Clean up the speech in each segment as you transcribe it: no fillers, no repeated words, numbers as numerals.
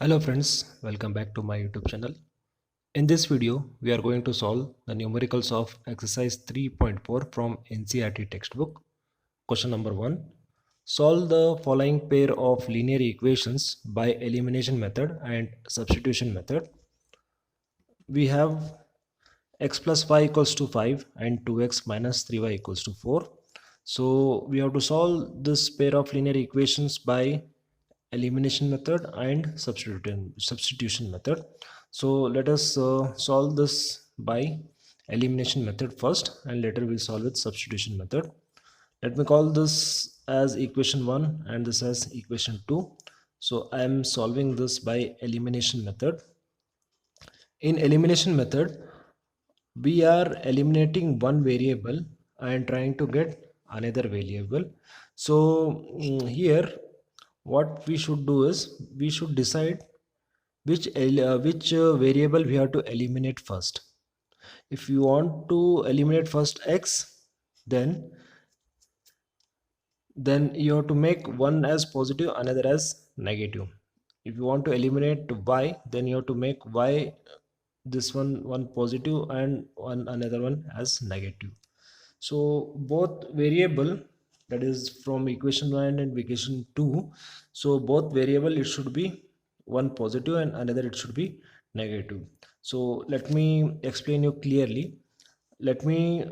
Hello friends, welcome back to my YouTube channel. In this video, we are going to solve the numericals of exercise 3.4 from NCERT textbook. Question number 1. Solve the following pair of linear equations by elimination method and substitution method. We have x plus y equals to 5 and 2x minus 3y equals to 4. So we have to solve this pair of linear equations by elimination method and substitution method. So let us solve this by elimination method first, and later we solve with substitution method. Let me call this as equation 1 and this as equation 2. So I am solving this by elimination method. In elimination method, we are eliminating one variable and trying to get another variable. So here what we should do is we should decide which variable we have to eliminate first. If you want to eliminate first x, then you have to make one as positive, another as negative. If you want to eliminate y, then you have to make y, this one positive and another one as negative. So both variable, that is from equation 1 and equation 2, so both variable it should be one positive and another it should be negative. So let me explain you clearly. Let me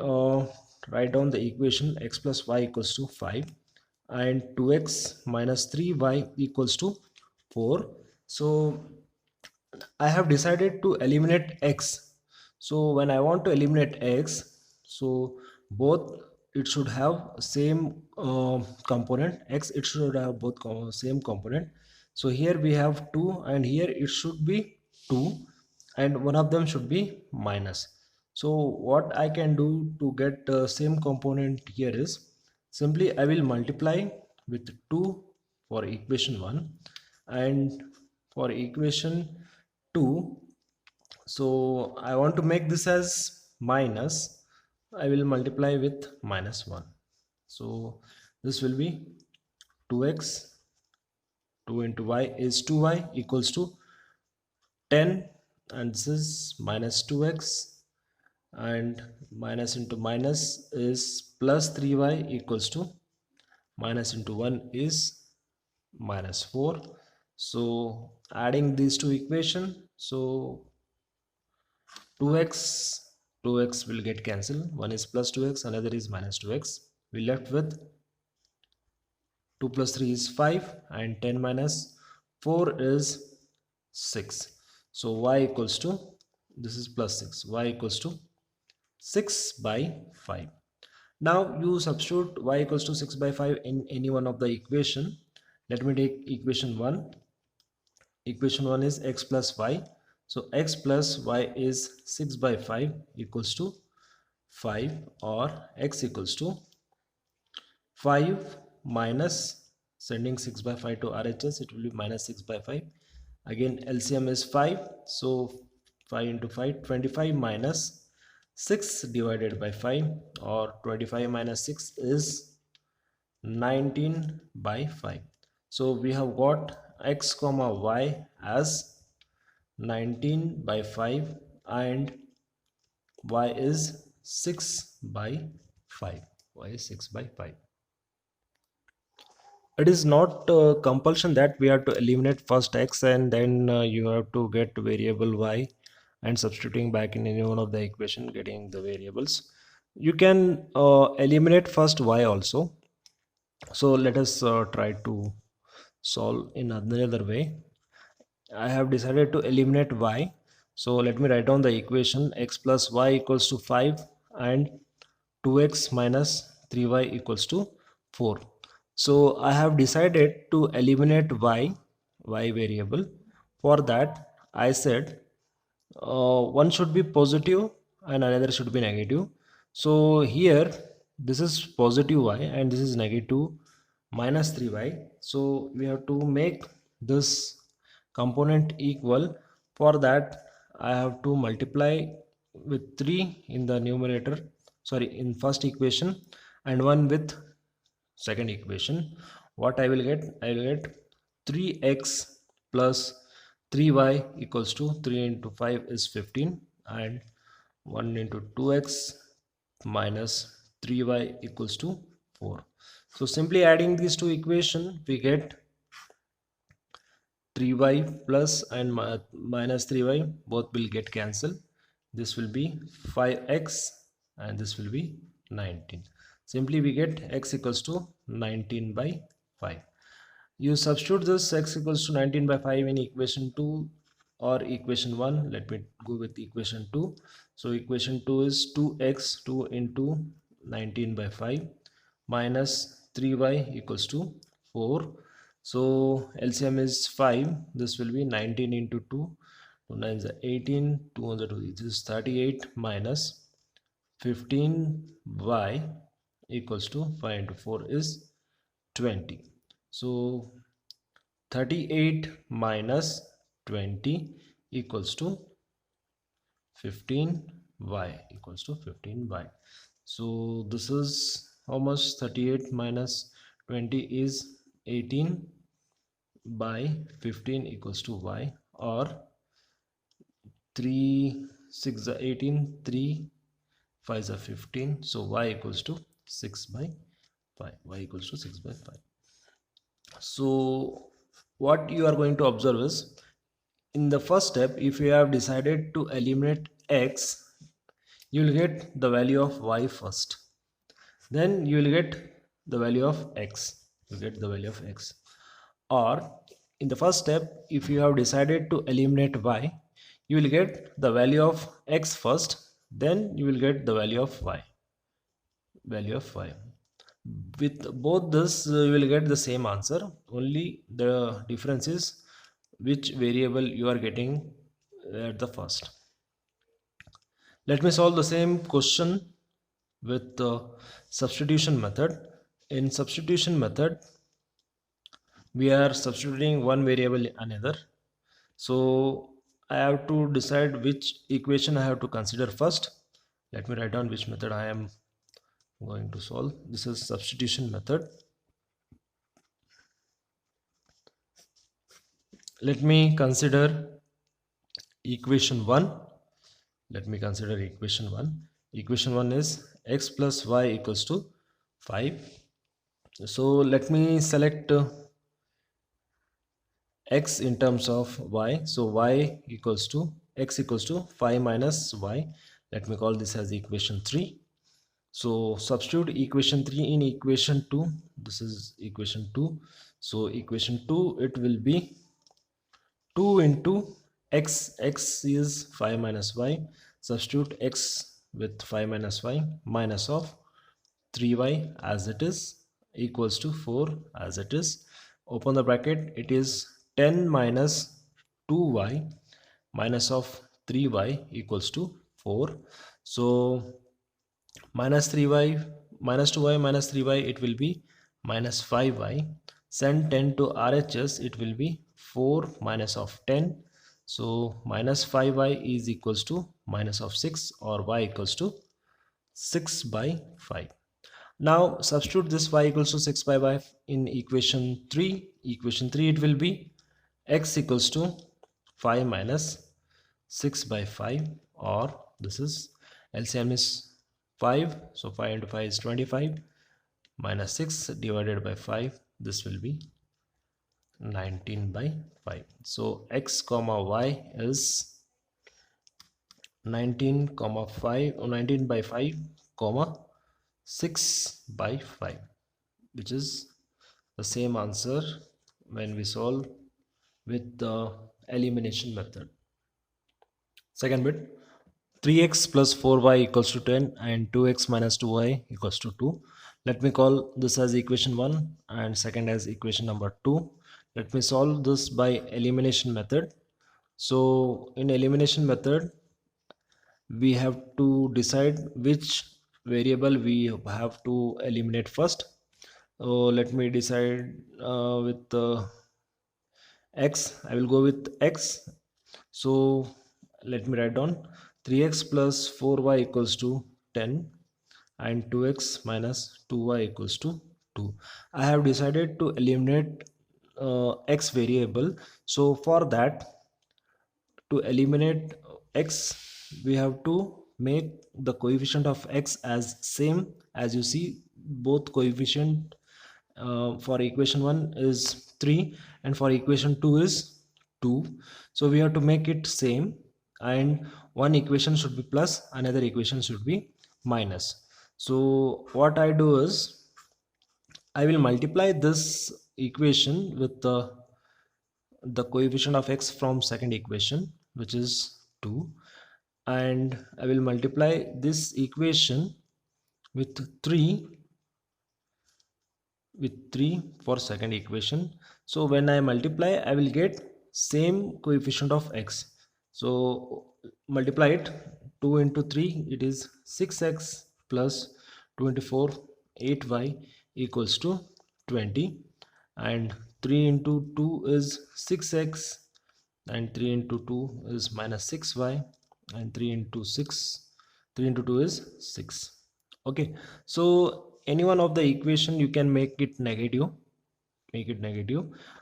write down the equation x plus y equals to 5 and 2x minus 3y equals to 4. So I have decided to eliminate x. So when I want to eliminate x, so both it should have same component. X it should have both same component. So here we have 2 and here it should be 2 and one of them should be minus. So what I can do to get same component here is simply I will multiply with 2 for equation 1 and for equation 2. So I want to make this as minus, I will multiply with minus 1. So this will be 2x, 2 into y is 2y equals to 10, and this is minus 2x, and minus into minus is plus 3y equals to minus into 1 is minus 4. So adding these two equations, so 2x will get cancelled. One is plus 2x, another is minus 2x. We left with 2 plus 3 is 5 and 10 minus 4 is 6. So y equals to, this is plus 6, y equals to 6 by 5. Now you substitute y equals to 6 by 5 in any one of the equation. Let me take equation 1. Equation 1 is x plus y. So x plus y is 6 by 5 equals to 5, or x equals to 5 minus, sending 6 by 5 to RHS, it will be minus 6 by 5. Again LCM is 5, so 5 into 5, 25 minus 6 divided by 5, or 25 minus 6 is 19 by 5. So we have got x comma y as 19 by 5 and y is 6 by 5. Y is 6 by 5. It is not compulsion that we have to eliminate first x and then you have to get variable y and substituting back in any one of the equation getting the variables. You can eliminate first y also. So let us try to solve in another way. I have decided to eliminate y. So let me write down the equation x plus y equals to 5 and 2x minus 3y equals to 4. So I have decided to eliminate y variable. For that I said one should be positive and another should be negative. So here this is positive y and this is negative minus 3y. So we have to make this component equal. For that I have to multiply with 3 in the numerator, sorry, in first equation, and 1 with second equation. What I will get? I will get 3x plus 3y equals to 3 into 5 is 15, and 1 into 2x minus 3y equals to 4. So simply adding these two equations, we get 3y plus and minus 3y, both will get cancelled. This will be 5x and this will be 19. Simply we get x equals to 19 by 5. You substitute this x equals to 19 by 5 in equation 2 or equation 1. Let me go with equation 2. So equation 2 is 2x, 2 into 19 by 5 minus 3y equals to 4. So LCM is 5. This will be 19 into 2. 2 9 is 18. 2 on the 2. This is 38 minus 15y equals to 5 into 4 is 20. So 38 minus 20 equals to 15y equals to 15y. So this is how much? 38 minus 20 is 18 by 15 equals to y, or 3 6 are 18, 3 5 are 15. So y equals to 6 by 5. Y equals to 6 by 5. So what you are going to observe is, in the first step, if you have decided to eliminate x, you will get the value of y first, then you will get the value of x, you get the value of x. Or in the first step, if you have decided to eliminate y, you will get the value of x first, then you will get the value of y. With both this, you will get the same answer, only the difference is which variable you are getting at the first. Let me solve the same question with the substitution method. In substitution method, we are substituting one variable in another. So I have to decide which equation I have to consider first. Let me write down which method I am going to solve. This is substitution method. Let me consider equation 1. Let me consider equation 1. Equation 1 is x plus y equals to 5. So let me select x in terms of y. So y equals to x equals to 5 minus y. Let me call this as equation 3. So substitute equation 3 in equation 2. This is equation 2. So equation 2, it will be 2 into x. X is 5 minus y. Substitute x with 5 minus y, minus of 3y as it is, equals to 4 as it is. Open the bracket. It is 10 minus 2y minus of 3y equals to 4. So minus 3y minus 2y minus 3y, it will be minus 5y. Send 10 to RHS, it will be 4 minus of 10. So minus 5y is equals to minus of 6, or y equals to 6 by 5. Now substitute this y equals to 6 by 5 in equation 3. Equation 3, it will be x equals to 5 minus 6 by 5, or this is LCM is 5. So 5 into 5 is 25, minus 6 divided by 5, this will be 19 by 5. So x comma y is 19 comma 5, or 19 by 5 comma 6 by 5, which is the same answer when we solve with the elimination method. Second bit, 3x plus 4y equals to 10 and 2x minus 2y equals to 2. Let me call this as equation 1 and second as equation number 2. Let me solve this by elimination method. So in elimination method, we have to decide which variable we have to eliminate first. So let me decide with x. I will go with x. So let me write down 3x plus 4y equals to 10 and 2x minus 2y equals to 2. I have decided to eliminate x variable. So for that, to eliminate x, we have to make the coefficient of x as same. As you see, both coefficient for equation 1 is 3 and for equation 2 is 2, so we have to make it same, and one equation should be plus, another equation should be minus. So what I do is I will multiply this equation with the coefficient of x from second equation, which is 2, and I will multiply this equation with 3 for second equation. So when I multiply, I will get same coefficient of x. So multiply it, 2 into 3, it is 6x plus 24, 8y equals to 20, and 3 into 2 is 6x, and 3 into 2 is minus 6y, and 3 into 2 is 6. Okay, so any one of the equation you can make it negative.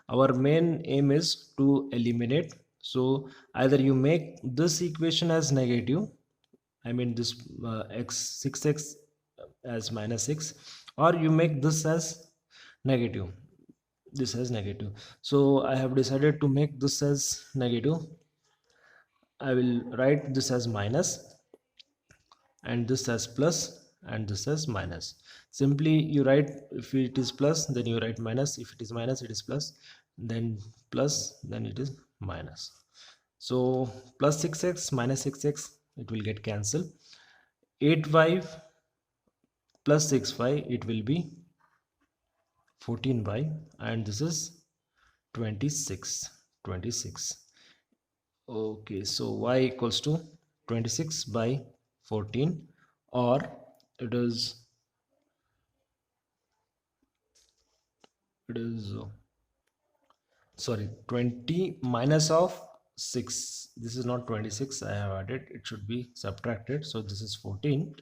Our main aim is to eliminate. So either you make this equation as negative, I mean this x 6x as minus 6, or you make this as negative, so I have decided to make this as negative. I will write this as minus, and this as plus, and this as minus. Simply you write, if it is plus then you write minus, if it is minus it is plus, then plus, then it is minus. So plus 6x minus 6x, it will get cancelled. 8y plus 6y, it will be 14y, and this is 26. Okay, so y equals to 26 by 14, or it is sorry, 20 minus of 6. This is not 26, I have added, it should be subtracted. So this is 14,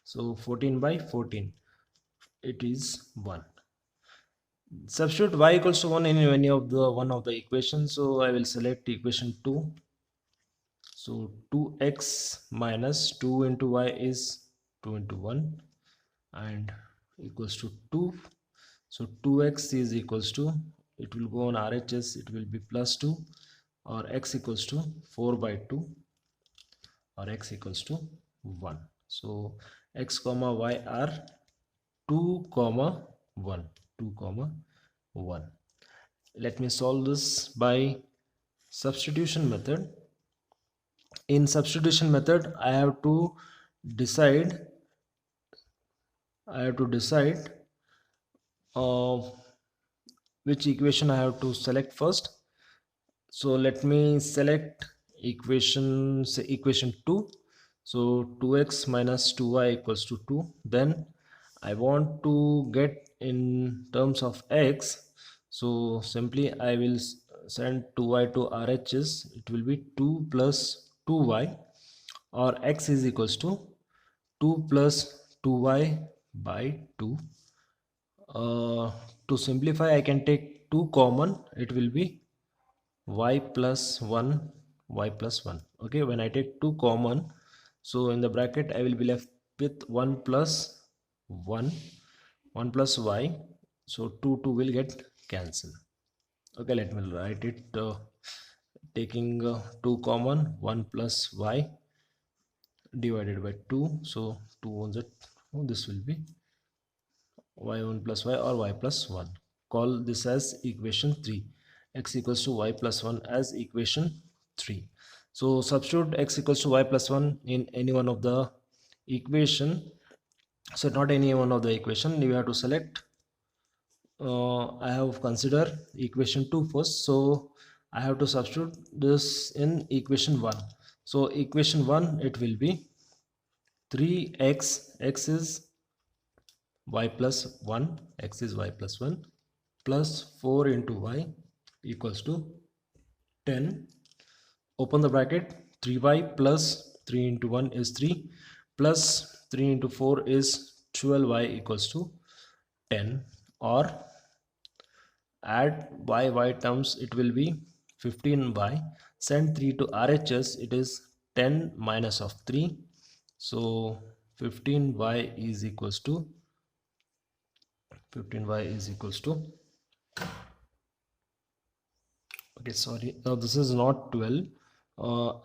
so 14 by 14, it is 1. Substitute y equals to 1 in any of the one of the equations. So I will select equation 2. So 2x minus 2 into y is 2 into 1, and equals to 2. So 2x is equals to, it will go on RHS, it will be plus 2, or x equals to 4 by 2, or x equals to 1. So x comma y are 2 comma 1. Let me solve this by substitution method. In substitution method, I have to decide which equation I have to select first. So let me select equation 2. So 2x minus 2y equals to 2. Then I want to get in terms of x, so simply I will send 2y to RHS. It will be 2 plus 2y, or x is equals to 2 plus 2y by 2. To simplify, I can take 2 common, it will be y plus 1. Okay, when I take 2 common, so in the bracket I will be left with 1 plus y, so 2 will get cancelled. Okay, let me write it, taking 2 common, 1 plus y divided by 2, so 2 ones it, this will be y1 plus y, or y plus 1. Call this as equation 3. X equals to y plus 1 as equation 3. So substitute x equals to y plus 1 in any one of the equation. So not any one of the equation, you have to select. I have considered equation 2 first, so I have to substitute this in equation 1. So equation 1, it will be 3x, x is y plus 1, plus 4 into y equals to 10. Open the bracket, 3y plus 3 into 1 is 3, plus 3 into 4 is 12y equals to 10, or add y terms, it will be 15y. Send 3 to RHS, it is 10 minus of 3. So 15y is equals to 15y is equals to, okay, sorry, now this is not 12.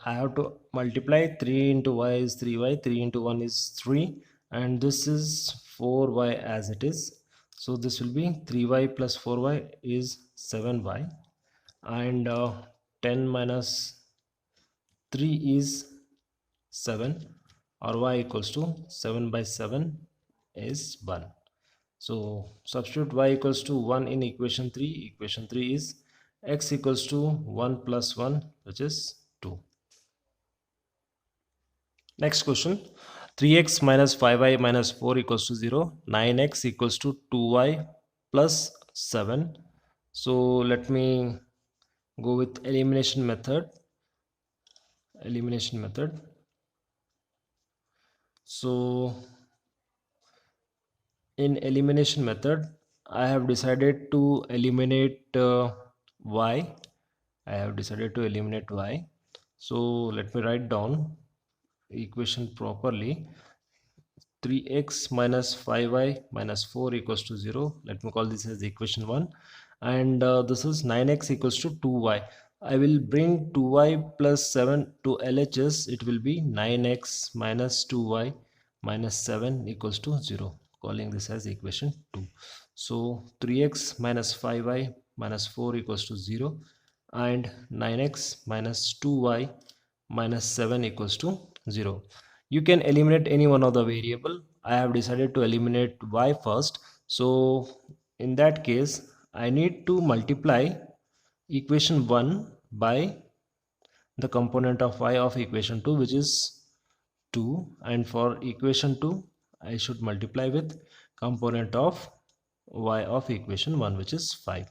I have to multiply 3 into y is 3y, 3 into 1 is 3, and this is 4y as it is. So this will be 3y plus 4y is 7y, and 10 minus 3 is 7, or y equals to 7 by 7 is 1. So substitute y equals to 1 in equation 3. Equation 3 is x equals to 1 plus 1, which is 2. Next question, 3x minus 5y minus 4 equals to 0. 9x equals to 2y plus 7. So let me go with elimination method. So in elimination method, I have decided to eliminate y. So let me write down equation properly. 3x minus 5y minus 4 equals to 0. Let me call this as equation 1. And this is 9x equals to 2y. I will bring 2y plus 7 to LHS. It will be 9x minus 2y minus 7 equals to 0. Calling this as equation 2. So 3x minus 5y minus 4 equals to 0. And 9x minus 2y minus 7 equals to 0. You can eliminate any one of the variable. I have decided to eliminate y first. So in that case, I need to multiply equation 1 by the component of y of equation 2, which is 2, and for equation 2 I should multiply with component of y of equation 1, which is 5.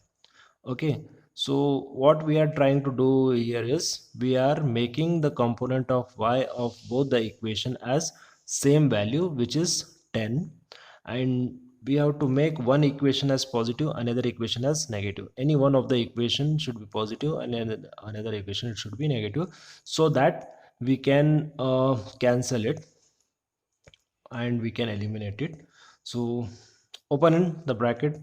Okay, so what we are trying to do here is we are making the component of y of both the equation as same value, which is 10, and we have to make one equation as positive, another equation as negative. Any one of the equation should be positive and another equation should be negative, so that we can cancel it and we can eliminate it. So open in the bracket,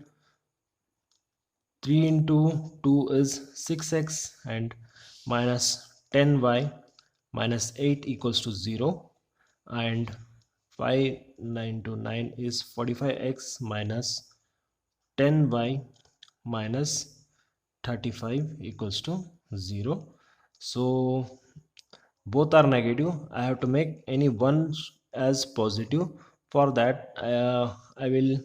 3 into 2 is 6x, and minus 10y minus 8 equals to 0, and 5 9 to 9 is 45x minus 10y minus 35 equals to 0. So both are negative. I have to make any one as positive. For that I will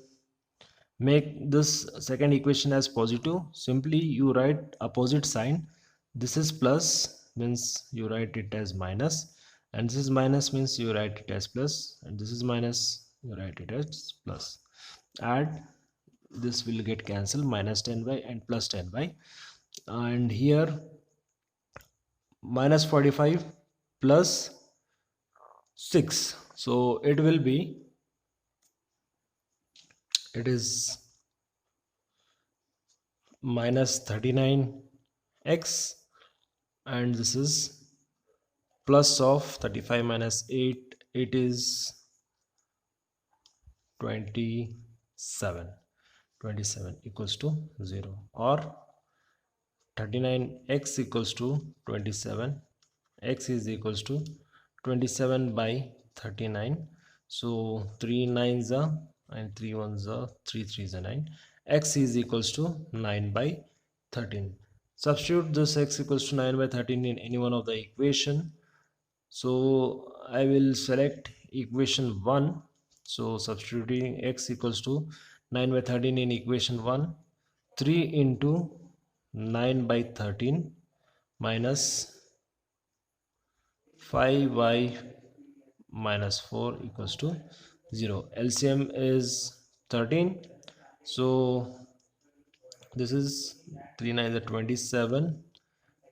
make this second equation as positive. Simply you write opposite sign. This is plus, means you write it as minus, and this is minus, means you write it as plus, and this is minus, you write it as plus. Add, this will get cancelled, minus 10y and plus 10y, and here minus 45 plus 6, so it will be, it is minus 39x, and this is plus of 35 minus 8, it is 27 equals to 0, or 39x equals to 27, x is equals to 27 by 39. So 3 9s are, and 3 1s are, 3 3s are 9. X is equals to 9 by 13. Substitute this x equals to 9 by 13 in any one of the equation. So I will select equation 1. So substituting x equals to 9 by 13 in equation 1, 3 into 9 by 13 minus 5y minus 4 equals to 0. LCM is 13. So this is 3 9 is 27,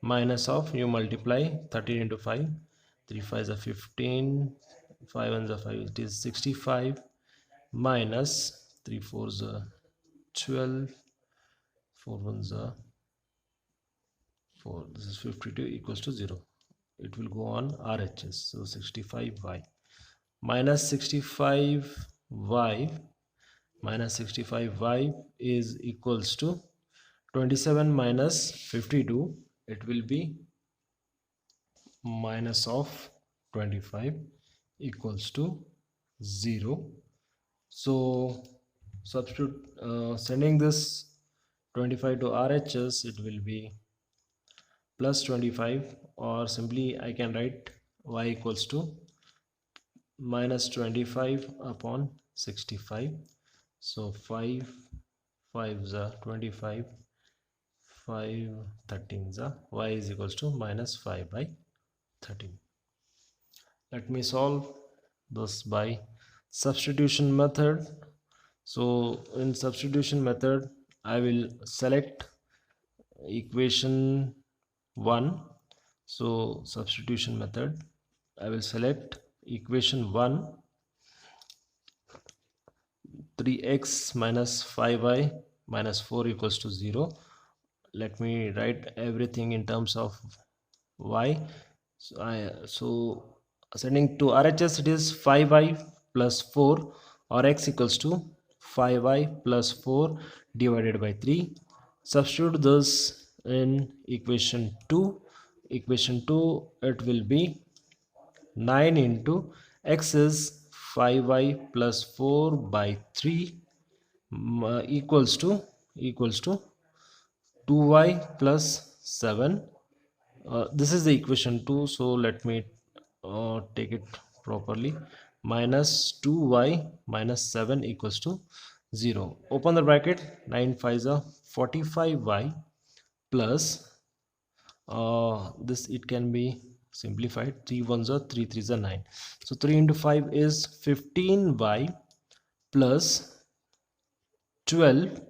minus of, you multiply 13 into 5, 3 5 is 15, 5 1 is 5, it is 65, minus 3 4 is 12, 4 1 is 4. This is 52 equals to 0. It will go on RHS. So 65y minus 65y minus 65y is equals to 27 minus 52. It will be minus of 25 equals to 0. So substitute sending this 25 to RHS, it will be plus 25, or simply I can write y equals to minus 25 upon 65. So 5 5s are 25, 5 13s are y is equals to minus 5 by 13. Let me solve this by substitution method. So in substitution method, I will select equation 1. So substitution method, I will select equation 1, 3x minus 5y minus 4 equals to 0. Let me write everything in terms of y. So sending to RHS, it is 5y plus 4, or x equals to 5y plus 4 divided by 3. Substitute this in equation 2. Equation 2, it will be 9 into x is 5y plus 4 by 3 equals to 2y plus 7. This is the equation 2, so let me take it properly. Minus 2y minus 7 equals to 0. Open the bracket. 9 5s are 45y plus this, it can be simplified. 3 1s are 3 3s are 9. So 3 into 5 is 15y plus 12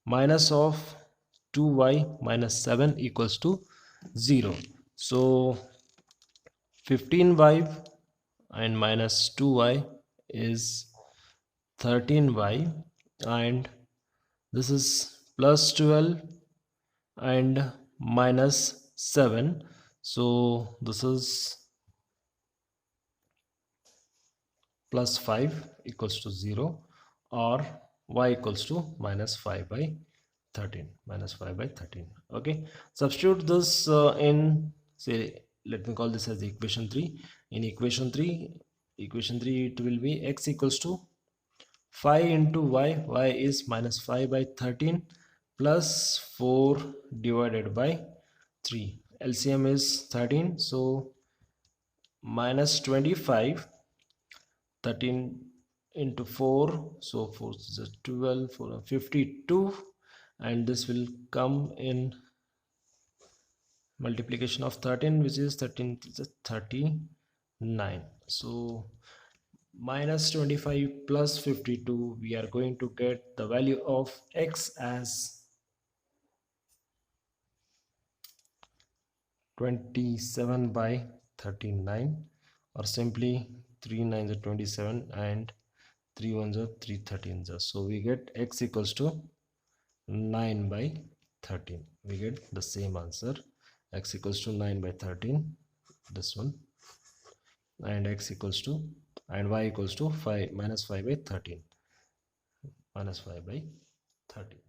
minus of 2y minus 7 equals to 0. So 15y and minus 2y is 13y, and this is plus 12 and minus 7. So this is plus 5 equals to 0, or y equals to minus 5 by 13. Okay, substitute this in, say, let me call this as equation 3. In equation 3 it will be x equals to 5 into y is minus 5 by 13 plus 4 divided by 3. LCM is 13, so minus 25, 13 into 4, so 4 is 12, 4 52, and this will come in multiplication of 13, which is 13 is 39. So minus 25 plus 52, we are going to get the value of x as 27 by 39, or simply 3 9s are 27 and 3 1s are 3 13s are. So we get x equals to 9 by 13. We get the same answer, x equals to 9 by 13, this one, and x equals to, and y equals to 5 minus 5 by 13, minus 5 by 13.